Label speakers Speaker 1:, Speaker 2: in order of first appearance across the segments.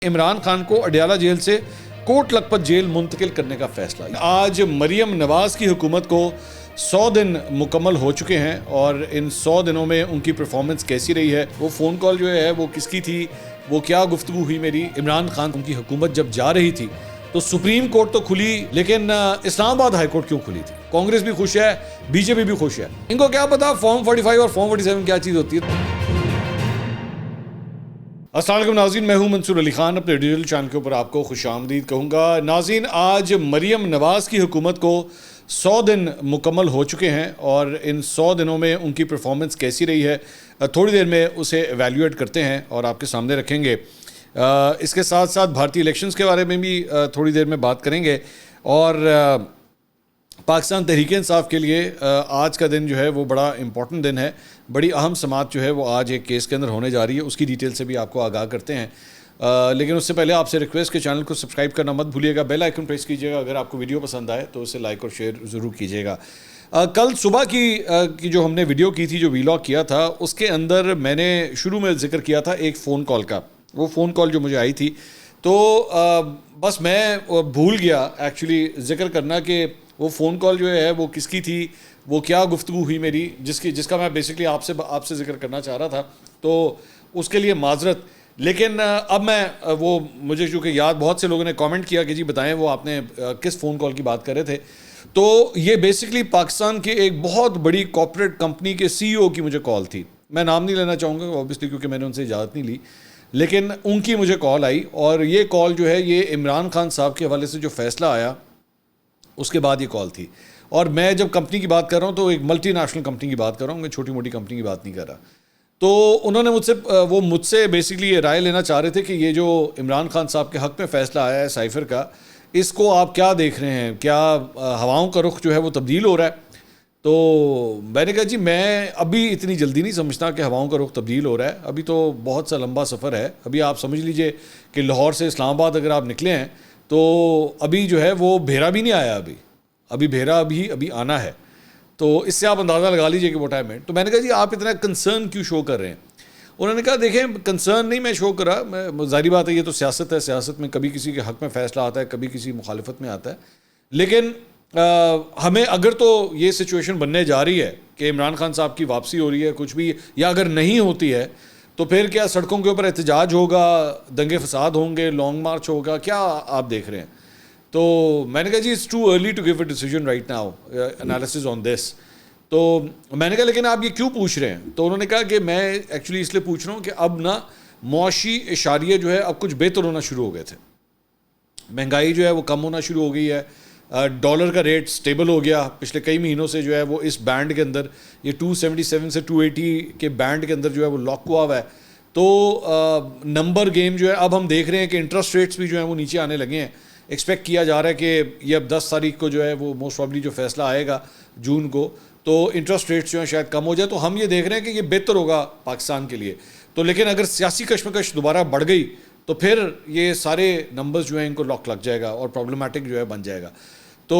Speaker 1: عمران خان کو اڈیالہ جیل سے کوٹ لکھپت جیل منتقل کرنے کا فیصلہ. آج مریم نواز کی حکومت کو 100 دن مکمل ہو چکے ہیں اور ان 100 دنوں میں ان کی پرفارمنس کیسی رہی ہے, وہ فون کال جو ہے وہ کس کی تھی, وہ کیا گفتگو ہوئی میری. عمران خان ان کی حکومت جب جا رہی تھی تو سپریم کورٹ تو کھلی, لیکن اسلام آباد ہائی کورٹ کیوں کھلی تھی؟ کانگریس بھی خوش ہے, بی جے پی بھی خوش ہے. ان کو کیا پتا فارم 45 اور فارم 47 کیا چیز ہوتی ہے. السلام علیکم ناظرین, میں ہوں منصور علی خان. اپنے ڈیجیٹل چینل کے اوپر آپ کو خوش آمدید کہوں گا. ناظرین, آج مریم نواز کی حکومت کو 100 دن مکمل ہو چکے ہیں اور ان 100 دنوں میں ان کی پرفارمنس کیسی رہی ہے تھوڑی دیر میں اسے ایویلیویٹ کرتے ہیں اور آپ کے سامنے رکھیں گے. اس کے ساتھ ساتھ بھارتی الیکشنز کے بارے میں بھی تھوڑی دیر میں بات کریں گے اور پاکستان تحریک انصاف کے لیے آج کا دن جو ہے وہ بڑا امپورٹنٹ دن ہے. بڑی اہم سماعت جو ہے وہ آج ایک کیس کے اندر ہونے جا رہی ہے, اس کی ڈیٹیل سے بھی آپ کو آگاہ کرتے ہیں. لیکن اس سے پہلے آپ سے ریکویسٹ کہ چینل کو سبسکرائب کرنا مت بھولیے گا, بیل آئیکن پریس کیجیے گا. اگر آپ کو ویڈیو پسند آئے تو اسے لائک اور شیئر ضرور کیجیے گا. کل صبح کی جو ہم نے ویڈیو کی تھی, جو ویلاگ کیا تھا, اس کے اندر میں نے شروع میں ذکر کیا تھا ایک فون کال کا. وہ فون کال جو مجھے آئی تھی تو بس میں بھول گیا ایکچولی ذکر کرنا کہ وہ فون کال جو ہے وہ کس کی تھی, وہ کیا گفتگو ہوئی میری, جس کا میں بیسکلی آپ سے ذکر کرنا چاہ رہا تھا. تو اس کے لیے معذرت. لیکن اب میں وہ مجھے چونکہ یاد, بہت سے لوگوں نے کامنٹ کیا کہ جی بتائیں وہ آپ نے کس فون کال کی بات کر رہے تھے. تو یہ بیسکلی پاکستان کے ایک بہت بڑی کارپوریٹ کمپنی کے سی ای او کی مجھے کال تھی. میں نام نہیں لینا چاہوں گا اوبیسلی کیونکہ میں نے ان سے اجازت نہیں لی, لیکن ان کی مجھے کال آئی اور یہ کال جو ہے یہ عمران خان صاحب کے حوالے سے جو فیصلہ آیا اس کے بعد یہ کال تھی. اور میں جب کمپنی کی بات کر رہا ہوں تو ایک ملٹی نیشنل کمپنی کی بات کر رہا ہوں, میں چھوٹی موٹی کمپنی کی بات نہیں کر رہا. تو انہوں نے مجھ سے بیسکلی یہ رائے لینا چاہ رہے تھے کہ یہ جو عمران خان صاحب کے حق میں فیصلہ آیا ہے سائفر کا, اس کو آپ کیا دیکھ رہے ہیں, کیا ہواؤں کا رخ جو ہے وہ تبدیل ہو رہا ہے؟ تو میں نے کہا جی میں ابھی اتنی جلدی نہیں سمجھتا کہ ہواؤں کا رخ تبدیل ہو رہا ہے. ابھی تو بہت سا لمبا سفر ہے. ابھی آپ سمجھ لیجئے کہ لاہور سے اسلام آباد اگر آپ نکلے ہیں تو ابھی جو ہے وہ بھیرا بھی نہیں آیا, ابھی بھیرا ابھی آنا ہے. تو اس سے آپ اندازہ لگا لیجئے کہ وہ ٹائم ہے. تو میں نے کہا جی آپ اتنا کنسرن کیوں شو کر رہے ہیں؟ انہوں نے کہا دیکھیں کنسرن نہیں میں شو کر رہا, میں ظاہری بات ہے یہ تو سیاست ہے, سیاست میں کبھی کسی کے حق میں فیصلہ آتا ہے, کبھی کسی مخالفت میں آتا ہے. لیکن ہمیں اگر تو یہ سچویشن بننے جا رہی ہے کہ عمران خان صاحب کی واپسی ہو رہی ہے کچھ بھی, یا اگر نہیں ہوتی ہے تو پھر کیا سڑکوں کے اوپر احتجاج ہوگا, دنگے فساد ہوں گے, لانگ مارچ ہوگا, کیا آپ دیکھ رہے ہیں؟ تو میں نے کہا جی it's too early to give a decision right now, analysis on this. تو میں نے کہا لیکن آپ یہ کیوں پوچھ رہے ہیں؟ تو انہوں نے کہا کہ میں ایکچولی اس لیے پوچھ رہا ہوں کہ اب نا معاشی اشاریے جو ہے اب کچھ بہتر ہونا شروع ہو گئے تھے. مہنگائی جو ہے وہ کم ہونا شروع ہو گئی ہے, ڈالر کا ریٹ سٹیبل ہو گیا پچھلے کئی مہینوں سے, جو ہے وہ اس بینڈ کے اندر یہ 277 سے 280 کے بینڈ کے اندر جو ہے وہ لاک ہوا ہے. تو نمبر گیم جو ہے اب ہم دیکھ رہے ہیں کہ انٹرسٹ ریٹس بھی جو ہیں وہ نیچے آنے لگے ہیں. ایکسپیکٹ کیا جا رہا ہے کہ یہ اب 10 تاریخ کو جو ہے وہ موسٹ پرابلی جو فیصلہ آئے گا جون کو, تو انٹرسٹ ریٹس جو ہیں شاید کم ہو جائے. تو ہم یہ دیکھ رہے ہیں کہ یہ بہتر ہوگا پاکستان کے لیے. تو لیکن اگر سیاسی کشمکش دوبارہ بڑھ گئی تو پھر یہ سارے نمبرز جو ہیں ان کو لاک لگ جائے گا اور پرابلمٹک جو ہے بن جائے گا. تو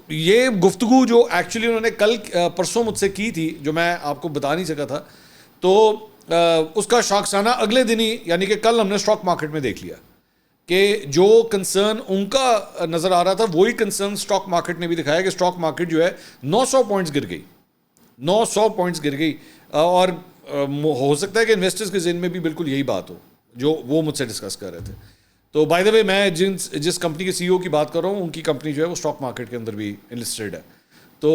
Speaker 1: یہ گفتگو جو ایکچولی انہوں نے کل پرسوں مجھ سے کی تھی, جو میں آپ کو بتا نہیں سکا تھا, تو اس کا شاخسانہ اگلے دن ہی یعنی کہ کل ہم نے اسٹاک مارکیٹ میں دیکھ لیا کہ جو کنسرن ان کا نظر آ رہا تھا وہی کنسرن اسٹاک مارکیٹ نے بھی دکھایا کہ اسٹاک مارکیٹ جو ہے 900 پوائنٹس گر گئی, 900 پوائنٹس گر گئی. اور ہو سکتا ہے کہ انویسٹرز کے ذہن میں بھی بالکل یہی بات ہو جو وہ مجھ سے ڈسکس کر رہے تھے. تو بائی دا وے میں جس کمپنی کے سی ای او کی بات کر رہا ہوں ان کی کمپنی جو ہے وہ اسٹاک مارکیٹ کے اندر بھی انلسٹڈ ہے. تو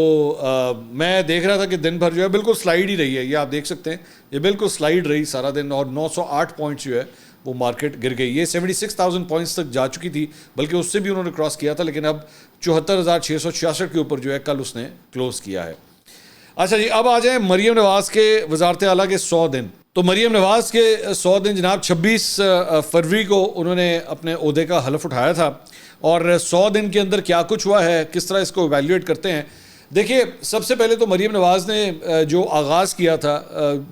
Speaker 1: میں دیکھ رہا تھا کہ دن بھر جو ہے بالکل سلائیڈ ہی رہی ہے, یہ آپ دیکھ سکتے ہیں, یہ بالکل سلائیڈ رہی سارا دن, اور 908 پوائنٹس جو ہے وہ مارکیٹ گر گئی. یہ 76,000 پوائنٹس تک جا چکی تھی, بلکہ اس سے بھی انہوں نے کراس کیا تھا, لیکن اب 74,666 کے اوپر جو ہے کل اس نے کلوز کیا ہے. اچھا جی, اب آ جائیں مریم نواز کے وزارت اعلیٰ کے 100 دن. تو مریم نواز کے 100 دن جناب 26 فروری کو انہوں نے اپنے عہدے کا حلف اٹھایا تھا, اور 100 دن کے اندر کیا کچھ ہوا ہے, کس طرح اس کو ایویلیویٹ کرتے ہیں. دیکھیے سب سے پہلے تو مریم نواز نے جو آغاز کیا تھا,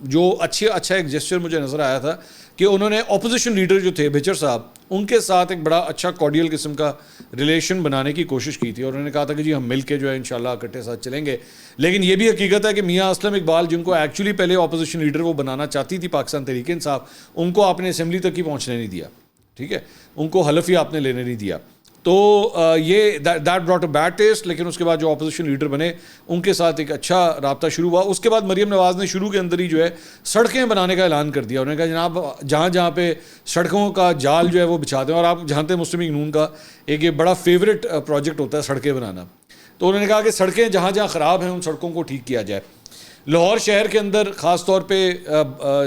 Speaker 1: جو اچھا ایک جیسچر مجھے نظر آیا تھا کہ انہوں نے اپوزیشن لیڈر جو تھے بچر صاحب, ان کے ساتھ ایک بڑا اچھا کارڈیل قسم کا ریلیشن بنانے کی کوشش کی تھی, اور انہوں نے کہا تھا کہ جی ہم مل کے جو ہے انشاءاللہ اکٹھے ساتھ چلیں گے. لیکن یہ بھی حقیقت ہے کہ میاں اسلم اقبال, جن کو ایکچولی پہلے اپوزیشن لیڈر وہ بنانا چاہتی تھی پاکستان تحریک انصاف, ان کو آپ نے اسمبلی تک ہی پہنچنے نہیں دیا. ٹھیک ہے, ان کو حلف ہی آپ نے لینے نہیں دیا. تو یہ that brought a bad test. لیکن اس کے بعد جو اپوزیشن لیڈر بنے ان کے ساتھ ایک اچھا رابطہ شروع ہوا. اس کے بعد مریم نواز نے شروع کے اندر ہی جو ہے سڑکیں بنانے کا اعلان کر دیا. انہوں نے کہا جناب جہاں جہاں پہ سڑکوں کا جال جو ہے وہ بچھاتے ہیں, اور آپ جانتے ہیں مسلم لیگ نون کا ایک یہ بڑا فیوریٹ پروجیکٹ ہوتا ہے سڑکیں بنانا. تو انہوں نے کہا کہ سڑکیں جہاں جہاں خراب ہیں ان سڑکوں کو ٹھیک کیا جائے. لاہور شہر کے اندر خاص طور پہ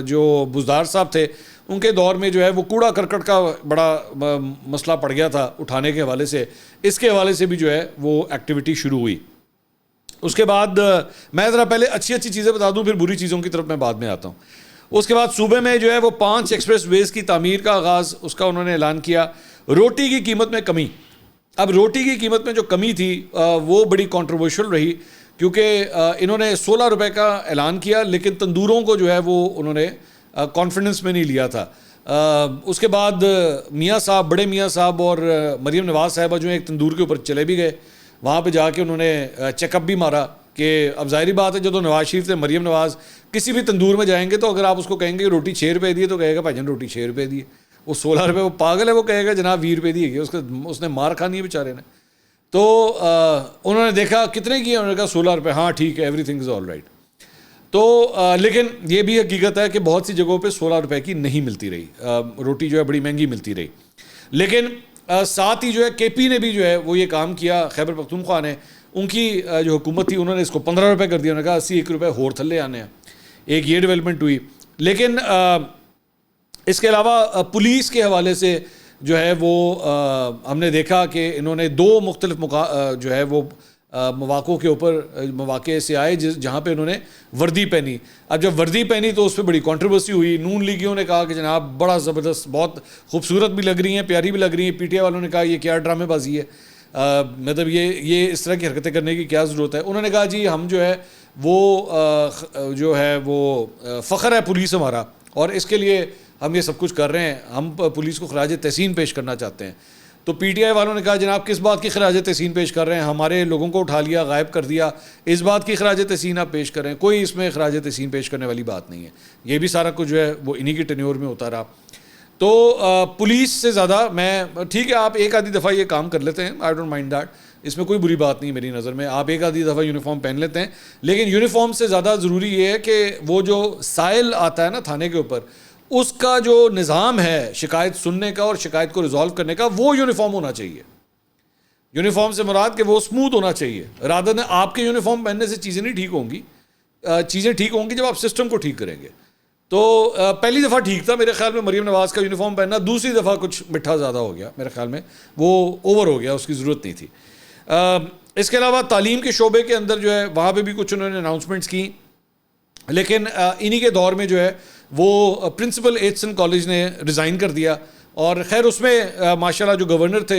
Speaker 1: جو بزدار صاحب تھے ان کے دور میں جو ہے وہ کوڑا کرکٹ کا بڑا مسئلہ پڑ گیا تھا اٹھانے کے حوالے سے. اس کے حوالے سے بھی جو ہے وہ ایکٹیویٹی شروع ہوئی. اس کے بعد میں ذرا پہلے اچھی چیزیں بتا دوں, پھر بری چیزوں کی طرف میں بعد میں آتا ہوں. اس کے بعد صوبے میں جو ہے وہ 5 ایکسپریس ویز کی تعمیر کا آغاز, اس کا انہوں نے اعلان کیا. روٹی کی قیمت میں کمی. اب روٹی کی قیمت میں جو کمی تھی وہ بڑی کنٹروورشل رہی, کیونکہ انہوں نے 16 روپے کا اعلان کیا لیکن تندوروں کو جو ہے وہ انہوں نے کانفیڈنس میں نہیں لیا تھا. اس کے بعد میاں صاحب, بڑے میاں صاحب اور مریم نواز صاحبہ جو ہیں ایک تندور کے اوپر چلے بھی گئے. وہاں پہ جا کے انہوں نے چیک اپ بھی مارا کہ اب ظاہری بات ہے جب تو نواز شریف سے مریم نواز کسی بھی تندور میں جائیں گے تو اگر آپ اس کو کہیں گے کہ روٹی 6 روپے دیے تو کہے گا بھائی جان روٹی 6 روپے دیے. وہ 16 روپے, وہ پاگل ہے, وہ کہے گا جناب 20 روپے دیے گی. اس نے مار کھانی ہے بیچارے نے. تو انہوں نے دیکھا کتنے کیے, انہوں نے کہا 16 روپے. ہاں ٹھیک ہے, every thing is all right. تو لیکن یہ بھی حقیقت ہے کہ بہت سی جگہوں پہ 16 روپے کی نہیں ملتی رہی روٹی, جو ہے بڑی مہنگی ملتی رہی. لیکن ساتھ ہی جو ہے کے پی نے بھی جو ہے وہ یہ کام کیا, خیبر پختونخوا نے, ان کی جو حکومت تھی انہوں نے اس کو 15 روپے کر دیا. انہوں نے کہا 81 روپے ہور تھلے آنے ہیں. ایک یہ ڈیولپمنٹ ہوئی. لیکن اس کے علاوہ پولیس کے حوالے سے جو ہے وہ ہم نے دیکھا کہ انہوں نے 2 مختلف جو ہے وہ مواقعوں کے اوپر مواقع سے آئے جہاں پہ انہوں نے وردی پہنی. اب جب وردی پہنی تو اس پہ بڑی کنٹروورسی ہوئی. نون لیگیوں نے کہا کہ جناب بڑا زبردست, بہت خوبصورت بھی لگ رہی ہیں, پیاری بھی لگ رہی ہیں. پی ٹی آئی والوں نے کہا یہ کیا ڈرامے بازی ہے, مطلب یہ اس طرح کی حرکتیں کرنے کی کیا ضرورت ہے. انہوں نے کہا جی ہم جو ہے وہ جو ہے وہ فخر ہے پولیس ہمارا, اور اس کے لیے ہم یہ سب کچھ کر رہے ہیں, ہم پولیس کو خراج تحسین پیش کرنا چاہتے ہیں. تو پی ٹی آئی والوں نے کہا جناب کس بات کی خراج تحسین پیش کر رہے ہیں, ہمارے لوگوں کو اٹھا لیا, غائب کر دیا, اس بات کی خراج تحسین آپ پیش کر رہے ہیں. کوئی اس میں خراج تحسین پیش کرنے والی بات نہیں ہے. یہ بھی سارا کچھ جو ہے وہ انہی کی ٹینیور میں ہوتا رہا. تو پولیس سے زیادہ میں ٹھیک ہے آپ ایک آدھی دفعہ یہ کام کر لیتے ہیں, آئی ڈونٹ مائنڈ دیٹ, اس میں کوئی بری بات نہیں میری نظر میں. آپ ایک آدھی دفعہ یونیفارم پہن لیتے ہیں, لیکن یونیفارم سے زیادہ ضروری یہ ہے کہ وہ جو سائل آتا ہے نا تھانے کے اوپر, اس کا جو نظام ہے شکایت سننے کا اور شکایت کو ریزالو کرنے کا, وہ یونیفارم ہونا چاہیے. یونیفارم سے مراد کہ وہ اسموتھ ہونا چاہیے. رادر دین آپ کے یونیفارم پہننے سے چیزیں نہیں ٹھیک ہوں گی. چیزیں ٹھیک ہوں گی جب آپ سسٹم کو ٹھیک کریں گے. تو پہلی دفعہ ٹھیک تھا میرے خیال میں مریم نواز کا یونیفارم پہننا, دوسری دفعہ کچھ مٹھا زیادہ ہو گیا میرے خیال میں, وہ اوور ہو گیا, اس کی ضرورت نہیں تھی. اس کے علاوہ تعلیم کے شعبے کے اندر جو ہے وہاں پہ بھی کچھ انہوں نے اناؤنسمنٹس کی. لیکن انہی کے دور میں جو ہے وہ پرنسپل ایچسن کالج نے ریزائن کر دیا. اور خیر اس میں ماشاءاللہ جو گورنر تھے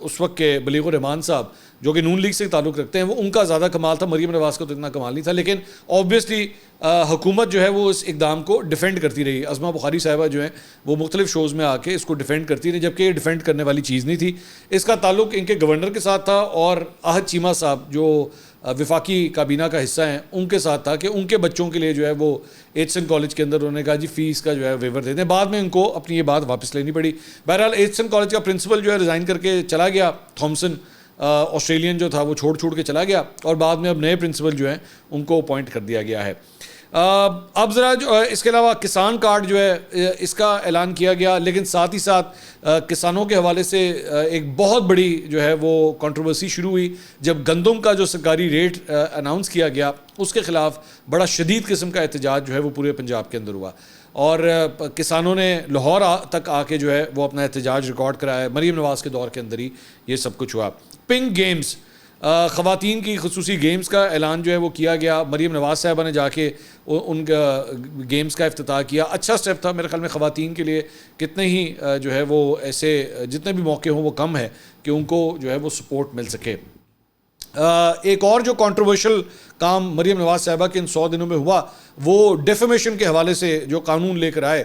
Speaker 1: اس وقت کے بلیغ الرحمان صاحب, جو کہ نون لیگ سے تعلق رکھتے ہیں, وہ ان کا زیادہ کمال تھا. مریم نواز کا تو اتنا کمال نہیں تھا. لیکن آبویسلی حکومت جو ہے وہ اس اقدام کو ڈیفینڈ کرتی رہی. عظمہ بخاری صاحبہ جو ہیں وہ مختلف شوز میں آ کے اس کو ڈیفینڈ کرتی رہی, جبکہ یہ ڈیفینڈ کرنے والی چیز نہیں تھی. اس کا تعلق ان کے گورنر کے ساتھ تھا اور احد چیمہ صاحب جو وفاقی کابینہ کا حصہ ہیں ان کے ساتھ تھا, کہ ان کے بچوں کے لیے جو ہے وہ ایچسن کالج کے اندر انہوں نے کہا جی فیس کا جو ہے ویور دے دیں. بعد میں ان کو اپنی یہ بات واپس لینی پڑی. بہرحال ایچسن کالج کا پرنسپل جو ہے ریزائن کر کے چلا گیا. تھامسن آسٹریلین جو تھا وہ چھوڑ کے چلا گیا, اور بعد میں اب نئے پرنسپل جو ہیں ان کو اپوائنٹ کر دیا گیا ہے. اب ذرا جو اس کے علاوہ کسان کارڈ جو ہے اس کا اعلان کیا گیا. لیکن ساتھ ہی ساتھ کسانوں کے حوالے سے ایک بہت بڑی جو ہے وہ کنٹروورسی شروع ہوئی جب گندم کا جو سرکاری ریٹ اناؤنس کیا گیا, اس کے خلاف بڑا شدید قسم کا احتجاج جو ہے وہ پورے پنجاب کے اندر ہوا. اور کسانوں نے لاہور تک آ کے جو ہے وہ اپنا احتجاج ریکارڈ کرایا. مریم نواز کے دور کے اندر ہی یہ سب کچھ ہوا. پنک گیمز, خواتین کی خصوصی گیمز کا اعلان جو ہے وہ کیا گیا. مریم نواز صاحبہ نے جا کے ان کا گیمز کا افتتاح کیا. اچھا سٹیپ تھا میرے خیال میں خواتین کے لیے. کتنے ہی جو ہے وہ ایسے جتنے بھی موقع ہوں وہ کم ہے کہ ان کو جو ہے وہ سپورٹ مل سکے. ایک اور جو کنٹروورشل کام مریم نواز صاحبہ کے ان 100 دنوں میں ہوا وہ ڈیفیمیشن کے حوالے سے جو قانون لے کر آئے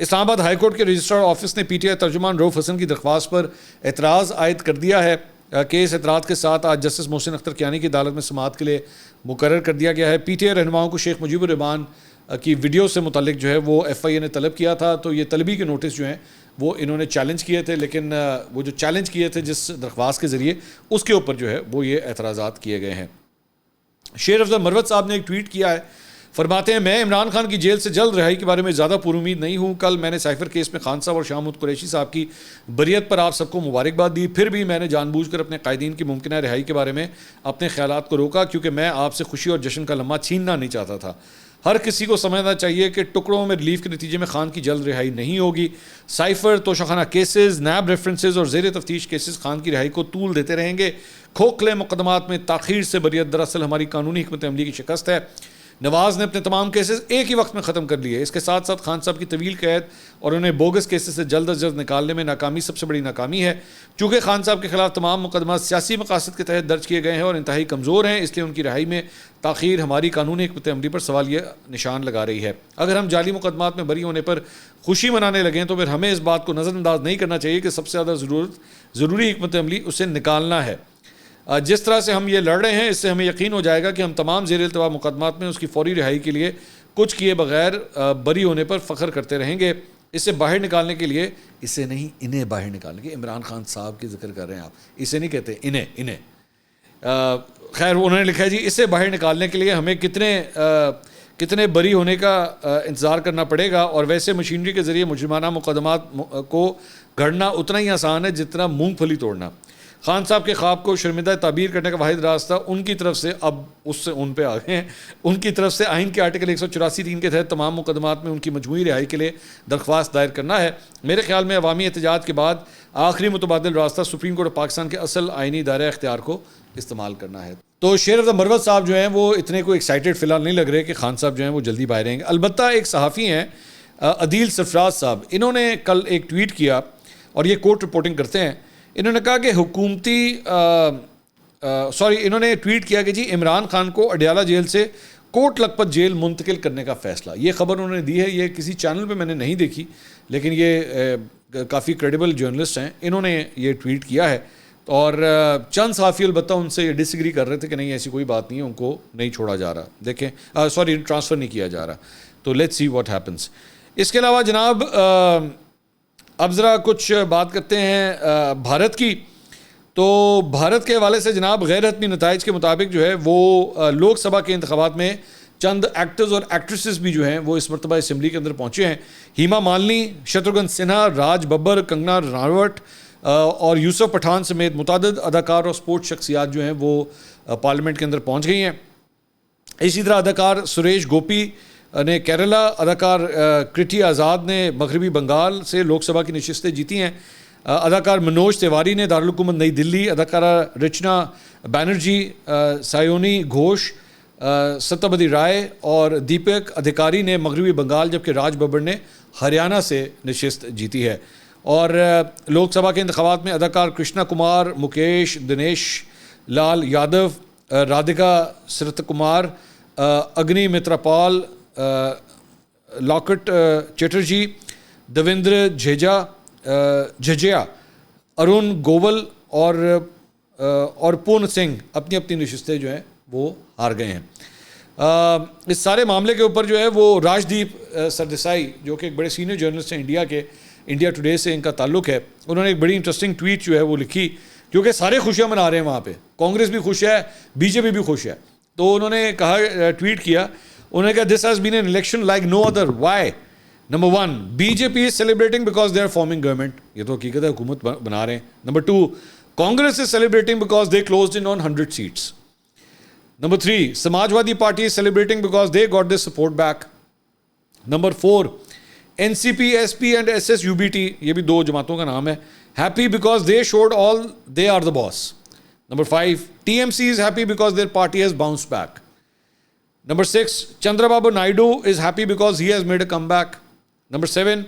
Speaker 1: اسلام آباد ہائی کورٹ کے رجسٹرار آفس نے پی ٹی آئی ترجمان رؤف حسن کی درخواست پر اعتراض عائد کر دیا ہے کہ اس اعتراض کے ساتھ آج جسٹس محسن اختر کیانی کی عدالت میں سماعت کے لیے مقرر کر دیا گیا ہے. پی ٹی آئی رہنماؤں کو شیخ مجیب الرحمان کی ویڈیو سے متعلق جو ہے وہ ایف آئی اے نے طلب کیا تھا, تو یہ طلبی کے نوٹس جو ہیں وہ انہوں نے چیلنج کیے تھے, لیکن وہ جو چیلنج کیے تھے جس درخواست کے ذریعے اس کے اوپر جو ہے وہ یہ اعتراضات کیے گئے ہیں. شیر افضل مروت صاحب نے ایک ٹویٹ کیا ہے, فرماتے ہیں میں عمران خان کی جیل سے جلد رہائی کے بارے میں زیادہ پر امید نہیں ہوں. کل میں نے سائفر کیس میں خان صاحب اور شاہ محمود قریشی صاحب کی بریت پر آپ سب کو مبارکباد دی, پھر بھی میں نے جان بوجھ کر اپنے قائدین کی ممکنہ رہائی کے بارے میں اپنے خیالات کو روکا, کیونکہ میں آپ سے خوشی اور جشن کا لمحہ چھیننا نہیں چاہتا تھا. ہر کسی کو سمجھنا چاہیے کہ ٹکڑوں میں ریلیف کے نتیجے میں خان کی جلد رہائی نہیں ہوگی. سائفر, توشہ کیسز, نیب ریفرنسز اور زیر تفتیش کیسز خان کی رہائی کو طول دیتے رہیں گے. کھوکھلے مقدمات میں تاخیر سے بریت دراصل ہماری قانونی حکمت عملی کی شکست ہے. نواز نے اپنے تمام کیسز ایک ہی وقت میں ختم کر لیے. اس کے ساتھ ساتھ خان صاحب کی طویل قید اور انہیں بوگس کیسز سے جلد از جلد نکالنے میں ناکامی سب سے بڑی ناکامی ہے. چونکہ خان صاحب کے خلاف تمام مقدمات سیاسی مقاصد کے تحت درج کیے گئے ہیں اور انتہائی کمزور ہیں, اس لیے ان کی رہائی میں تاخیر ہماری قانونی حکمت عملی پر سوالیہ نشان لگا رہی ہے. اگر ہم جعلی مقدمات میں بری ہونے پر خوشی منانے لگیں تو پھر ہمیں اس بات کو نظر انداز نہیں کرنا چاہیے کہ سب سے زیادہ ضروری حکمت عملی اسے نکالنا ہے. جس طرح سے ہم یہ لڑ رہے ہیں اس سے ہمیں یقین ہو جائے گا کہ ہم تمام زیر التوا مقدمات میں اس کی فوری رہائی کے لیے کچھ کیے بغیر بری ہونے پر فخر کرتے رہیں گے. اسے باہر نکالنے کے لیے, اسے نہیں انہیں باہر نکالنے کے, عمران خان صاحب کی ذکر کر رہے ہیں آپ, اسے نہیں کہتے انہیں خیر انہوں نے لکھا ہے جی اسے باہر نکالنے کے لیے ہمیں کتنے بری ہونے کا انتظار کرنا پڑے گا, اور ویسے مشینری کے ذریعے مجرمانہ مقدمات کو گھڑنا اتنا ہی آسان ہے جتنا مونگ پھلی توڑنا. خان صاحب کے خواب کو شرمندہ تعبیر کرنے کا واحد راستہ ان کی طرف سے, اب اس سے ان پہ آ گئے ہیں, ان کی طرف سے آئین کے آرٹیکل 184(3) کے تحت تمام مقدمات میں ان کی مجموعی رہائی کے لیے درخواست دائر کرنا ہے. میرے خیال میں عوامی احتجاج کے بعد آخری متبادل راستہ سپریم کورٹ پاکستان کے اصل آئینی دائرہ اختیار کو استعمال کرنا ہے. تو شیر افضل مروت صاحب جو ہیں وہ اتنے کوئی ایکسائٹیڈ فی الحال نہیں لگ رہے کہ خان صاحب جو ہیں وہ جلدی باہر آئیں گے. البتہ ایک صحافی ہیں عدیل سرفراز صاحب, انہوں نے کل ایک ٹویٹ کیا اور یہ کورٹ رپورٹنگ کرتے ہیں. انہوں نے کہا کہ انہوں نے ٹویٹ کیا کہ جی عمران خان کو اڈیالہ جیل سے کوٹ لکھپت جیل منتقل کرنے کا فیصلہ, یہ خبر انہوں نے دی ہے. یہ کسی چینل پہ میں نے نہیں دیکھی, لیکن یہ کافی کریڈیبل جرنلسٹ ہیں, انہوں نے یہ ٹویٹ کیا ہے. اور چند صحافی البتہ ان سے یہ ڈس ایگری کر رہے تھے کہ نہیں ایسی کوئی بات نہیں ہے, ان کو نہیں چھوڑا جا رہا, دیکھیں ٹرانسفر نہیں کیا جا رہا. تو لیٹس سی واٹ ہیپنس. اس کے علاوہ جناب اب ذرا کچھ بات کرتے ہیں بھارت کی. تو بھارت کے حوالے سے جناب غیر حتمی نتائج کے مطابق جو ہے وہ لوک سبھا کے انتخابات میں چند ایکٹرز اور ایکٹریسز بھی جو ہیں وہ اس مرتبہ اسمبلی کے اندر پہنچے ہیں. ہیما مالنی, شتروگھن سنہا, راج ببر, کنگنا رناوٹ اور یوسف پٹھان سمیت متعدد اداکار اور سپورٹ شخصیات جو ہیں وہ پارلیمنٹ کے اندر پہنچ گئی ہیں. اسی طرح اداکار سریش گوپی نے کیرلا, اداکار کرٹی آزاد نے مغربی بنگال سے لوک سبھا کی نشستیں جیتی ہیں. اداکار منوج تیواری نے دارالحکومت نئی دلی, اداکارہ رچنا بینرجی, سایونی گھوش, ستیہ رائے اور دیپک ادھیکاری نے مغربی بنگال, جبکہ راج ببر نے ہریانہ سے نشست جیتی ہے. اور لوک سبھا کے انتخابات میں اداکار کرشنا کمار, مکیش, دنیش لال یادو, رادھکا سرت کمار, اگنی مترا پال, لاکٹ چیٹرجی, دیویندر جھجیا, ارون گوول اور پون سنگھ اپنی اپنی نشستیں جو ہیں وہ ہار گئے ہیں. اس سارے معاملے کے اوپر جو ہے وہ راجدیپ سردیسائی جو کہ ایک بڑے سینئر جرنلسٹ ہیں انڈیا کے, انڈیا ٹوڈے سے ان کا تعلق ہے, انہوں نے ایک بڑی انٹرسٹنگ ٹویٹ جو ہے وہ لکھی, کیونکہ سارے خوشیاں منا رہے ہیں وہاں پہ, کانگریس بھی خوش ہے, بی جے پی بھی خوش ہے. تو انہوں نے کہا, ٹویٹ کیا, انہوں نے کہا this has been an election like no other. Why? Number 1, BJP is celebrating because they are forming government, یہ تو حقیقت ہے حکومت بنا رہے ہیں. Number 2, Congress is celebrating because they closed in on 100 seats. Number 3, Samajwadi Party is celebrating because they got this support back. Number 4, NCP, SP and SS you B T, یہ بھی 2 جماعتوں کا نام ہے, happy because they showed all they are the boss. Number 5, TMC is happy because their party has bounced back. Number 6, Chandrababu Naidu is happy because he has made a comeback. Number 7,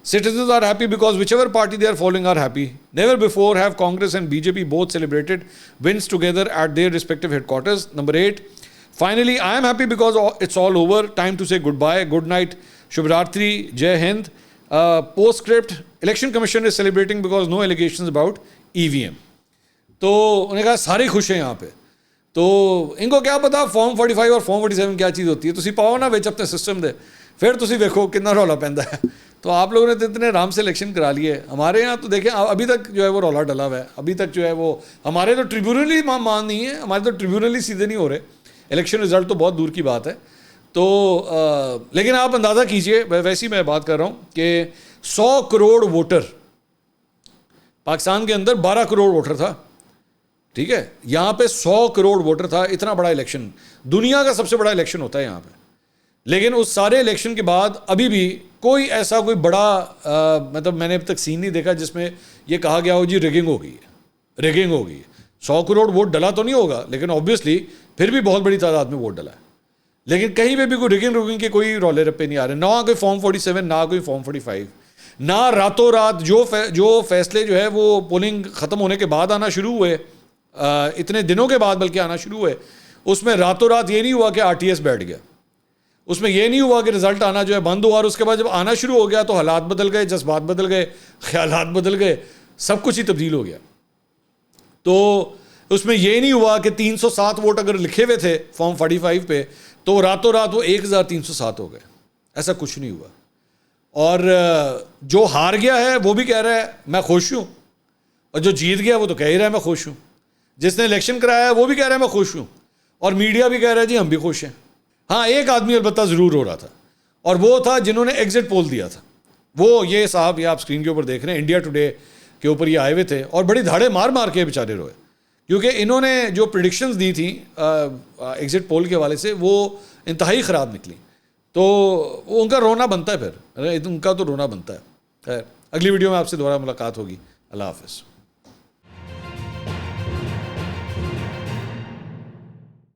Speaker 1: citizens are happy because whichever party they are following are happy. Never before have Congress and BJP both celebrated wins together at their respective headquarters. Number 8, finally I am happy because it's all over. Time to say goodbye, good night, Shubh Ratri, Jai Hind. postscript, election commission is celebrating because no allegations about EVM. تو انہوں نے کہا سارے خوش ہیں یہاں پہ. تو ان کو کیا پتا فارم 45 اور فارم 47 کیا چیز ہوتی ہے. تسی پاؤ نا وچ اپنے سسٹم دے, پھر تسی ویکھو کتنا رولا پیندا ہے. تو آپ لوگوں نے تو اتنے آرام سے الیکشن کرا لیے. ہمارے یہاں تو دیکھیں ابھی تک جو ہے وہ رولا ڈلا ہوا ہے. ابھی تک جو ہے وہ ہمارے تو ٹریبیونل ہی مان نہیں ہے, ہمارے تو ٹریبیونل ہی سیدھے نہیں ہو رہے. الیکشن رزلٹ تو بہت دور کی بات ہے. تو لیکن آپ اندازہ کیجئے, ویسی میں بات کر رہا ہوں کہ 100 کروڑ ووٹر پاکستان کے اندر 12 کروڑ ووٹر تھا, ٹھیک ہے, یہاں پہ 100 کروڑ ووٹر تھا. اتنا بڑا الیکشن, دنیا کا سب سے بڑا الیکشن ہوتا ہے یہاں پہ. لیکن اس سارے الیکشن کے بعد ابھی بھی کوئی ایسا کوئی بڑا مطلب میں نے اب تک سین نہیں دیکھا جس میں یہ کہا گیا ہو جی ریگنگ ہو گئی ہے, ریگنگ ہو گئی ہے. 100 کروڑ ووٹ ڈلا تو نہیں ہوگا, لیکن آبویسلی پھر بھی بہت بڑی تعداد میں ووٹ ڈلا ہے. لیکن کہیں پہ بھی کوئی ریگنگ کے کوئی رولے رپے نہیں آ رہے, نہ کوئی فارم 47, نہ کوئی فارم 45, نہ راتوں رات جو فیصلے جو ہے وہ پولنگ ختم ہونے کے بعد آنا شروع ہوئے, اتنے دنوں کے بعد بلکہ آنا شروع ہوئے, اس میں راتوں رات یہ نہیں ہوا کہ RTS بیٹھ گیا, اس میں یہ نہیں ہوا کہ رزلٹ آنا جو ہے بند ہوا اور اس کے بعد جب آنا شروع ہو گیا تو حالات بدل گئے, جذبات بدل گئے, خیالات بدل گئے, سب کچھ ہی تبدیل ہو گیا. تو اس میں یہ نہیں ہوا کہ 307 ووٹ اگر لکھے ہوئے تھے فارم 45 پہ تو راتوں رات وہ 1307 ہو گئے. ایسا کچھ نہیں ہوا. اور جو ہار گیا ہے وہ بھی کہہ رہا ہے میں خوش ہوں, اور جو جیت گیا وہ تو کہہ ہی رہا ہے میں خوش ہوں. جس نے الیکشن کرایا ہے وہ بھی کہہ رہا ہے میں خوش ہوں, اور میڈیا بھی کہہ رہا ہے جی ہم بھی خوش ہیں. ہاں ایک آدمی البتہ ضرور ہو رہا تھا, اور وہ تھا جنہوں نے ایگزٹ پول دیا تھا. وہ یہ صاحب یہ آپ اسکرین کے اوپر دیکھ رہے ہیں, انڈیا ٹوڈے کے اوپر یہ آئے ہوئے تھے اور بڑی دھاڑے مار مار کے بیچارے روئے, کیونکہ انہوں نے جو پریڈکشنز دی تھیں ایگزٹ پول کے حوالے سے وہ انتہائی خراب نکلی. تو وہ ان کا رونا بنتا ہے, پھر ان کا تو رونا بنتا ہے. خیر اگلی ویڈیو میں آپ سے دوبارہ ملاقات ہوگی. اللہ حافظ.